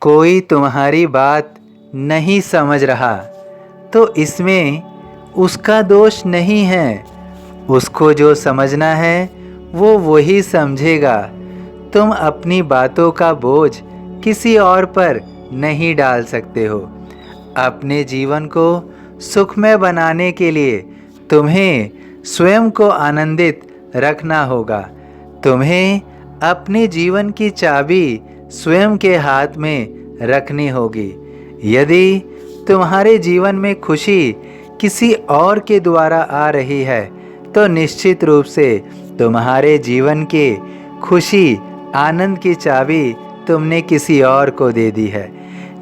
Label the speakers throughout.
Speaker 1: कोई तुम्हारी बात नहीं समझ रहा तो इसमें उसका दोष नहीं है। उसको जो समझना है वो वही समझेगा। तुम अपनी बातों का बोझ किसी और पर नहीं डाल सकते हो। अपने जीवन को सुखमय बनाने के लिए तुम्हें स्वयं को आनंदित रखना होगा। तुम्हें अपने जीवन की चाबी स्वयं के हाथ में रखनी होगी। यदि तुम्हारे जीवन में खुशी किसी और के द्वारा आ रही है तो निश्चित रूप से तुम्हारे जीवन की खुशी आनंद की चाबी तुमने किसी और को दे दी है।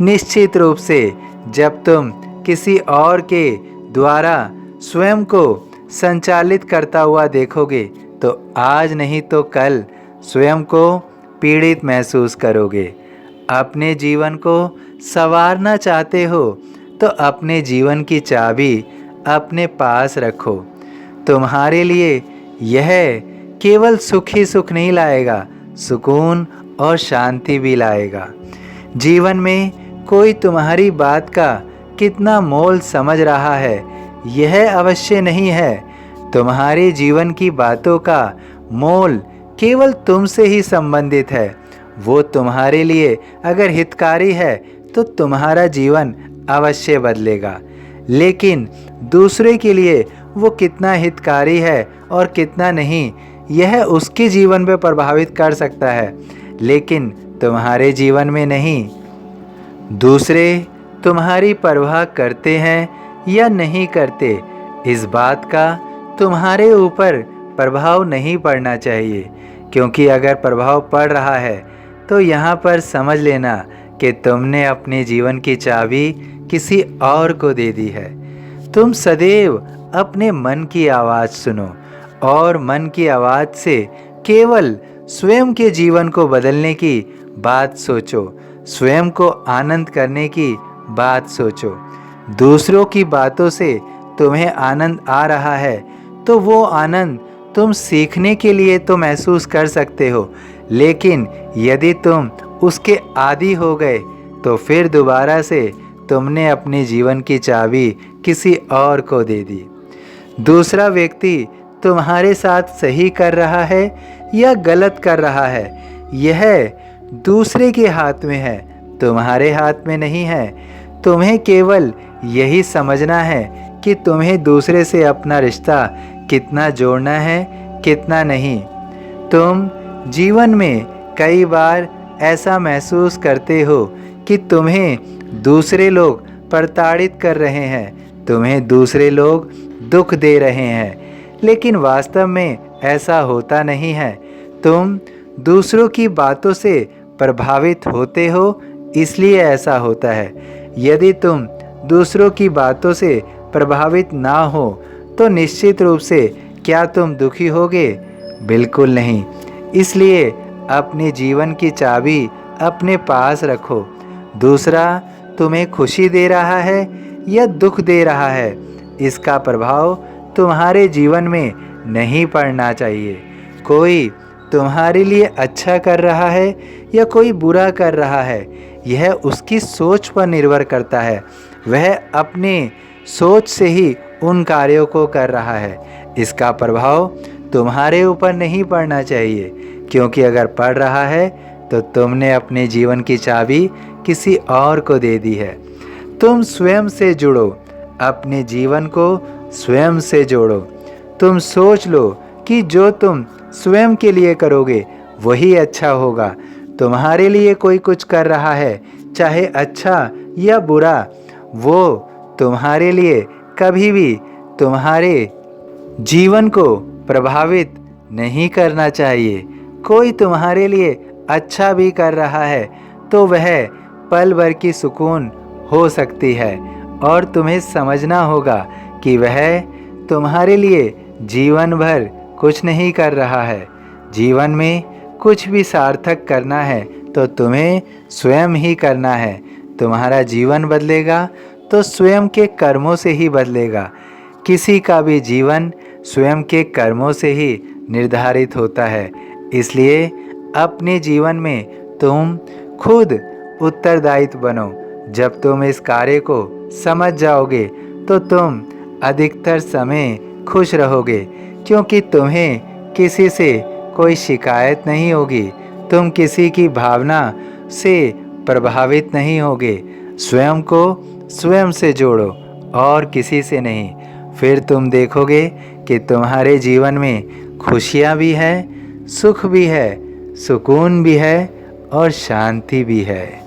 Speaker 1: निश्चित रूप से जब तुम किसी और के द्वारा स्वयं को संचालित करता हुआ देखोगे तो आज नहीं तो कल स्वयं को पीड़ित महसूस करोगे। अपने जीवन को संवारना चाहते हो तो अपने जीवन की चाबी अपने पास रखो। तुम्हारे लिए यह केवल सुख ही सुख नहीं लाएगा, सुकून और शांति भी लाएगा। जीवन में कोई तुम्हारी बात का कितना मोल समझ रहा है यह अवश्य नहीं है। तुम्हारे जीवन की बातों का मोल केवल तुमसे ही संबंधित है। वो तुम्हारे लिए अगर हितकारी है तो तुम्हारा जीवन अवश्य बदलेगा, लेकिन दूसरे के लिए वो कितना हितकारी है और कितना नहीं यह उसके जीवन पर प्रभावित कर सकता है, लेकिन तुम्हारे जीवन में नहीं। दूसरे तुम्हारी परवाह करते हैं या नहीं करते इस बात का तुम्हारे ऊपर प्रभाव नहीं पड़ना चाहिए, क्योंकि अगर प्रभाव पड़ रहा है तो यहाँ पर समझ लेना कि तुमने अपने जीवन की चाबी किसी और को दे दी है। तुम सदैव अपने मन की आवाज़ सुनो और मन की आवाज़ से केवल स्वयं के जीवन को बदलने की बात सोचो, स्वयं को आनंद करने की बात सोचो। दूसरों की बातों से तुम्हें आनंद आ रहा है तो वो आनंद तुम सीखने के लिए तो महसूस कर सकते हो, लेकिन यदि तुम उसके आदी हो गए तो फिर दोबारा से तुमने अपने जीवन की चाबी किसी और को दे दी। दूसरा व्यक्ति तुम्हारे साथ सही कर रहा है या गलत कर रहा है यह दूसरे के हाथ में है, तुम्हारे हाथ में नहीं है। तुम्हें केवल यही समझना है कि तुम्हें दूसरे से अपना रिश्ता कितना जोड़ना है कितना नहीं। तुम जीवन में कई बार ऐसा महसूस करते हो कि तुम्हें दूसरे लोग प्रताड़ित कर रहे हैं, तुम्हें दूसरे लोग दुख दे रहे हैं, लेकिन वास्तव में ऐसा होता नहीं है। तुम दूसरों की बातों से प्रभावित होते हो इसलिए ऐसा होता है। यदि तुम दूसरों की बातों से प्रभावित ना हो तो निश्चित रूप से क्या तुम दुखी होगे? बिल्कुल नहीं। इसलिए अपने जीवन की चाबी अपने पास रखो। दूसरा तुम्हें खुशी दे रहा है या दुख दे रहा है इसका प्रभाव तुम्हारे जीवन में नहीं पड़ना चाहिए। कोई तुम्हारे लिए अच्छा कर रहा है या कोई बुरा कर रहा है यह उसकी सोच पर निर्भर करता है। वह अपने सोच से ही उन कार्यों को कर रहा है। इसका प्रभाव तुम्हारे ऊपर नहीं पड़ना चाहिए, क्योंकि अगर पड़ रहा है तो तुमने अपने जीवन की चाबी किसी और को दे दी है। तुम स्वयं से जुड़ो, अपने जीवन को स्वयं से जोड़ो। तुम सोच लो कि जो तुम स्वयं के लिए करोगे वही अच्छा होगा। तुम्हारे लिए कोई कुछ कर रहा है, चाहे अच्छा या बुरा, वो तुम्हारे लिए कभी भी तुम्हारे जीवन को प्रभावित नहीं करना चाहिए। कोई तुम्हारे लिए अच्छा भी कर रहा है तो वह पल भर की सुकून हो सकती है, और तुम्हें समझना होगा कि वह तुम्हारे लिए जीवन भर कुछ नहीं कर रहा है। जीवन में कुछ भी सार्थक करना है तो तुम्हें स्वयं ही करना है। तुम्हारा जीवन बदलेगा तो स्वयं के कर्मों से ही बदलेगा। किसी का भी जीवन स्वयं के कर्मों से ही निर्धारित होता है। इसलिए अपने जीवन में तुम खुद उत्तरदायित्व बनो। जब तुम इस कार्य को समझ जाओगे तो तुम अधिकतर समय खुश रहोगे, क्योंकि तुम्हें किसी से कोई शिकायत नहीं होगी। तुम किसी की भावना से प्रभावित नहीं होगे। स्वयं को स्वयं से जोड़ो और किसी से नहीं। फिर तुम देखोगे कि तुम्हारे जीवन में खुशियाँ भी है, सुख भी है, सुकून भी है और शांति भी है।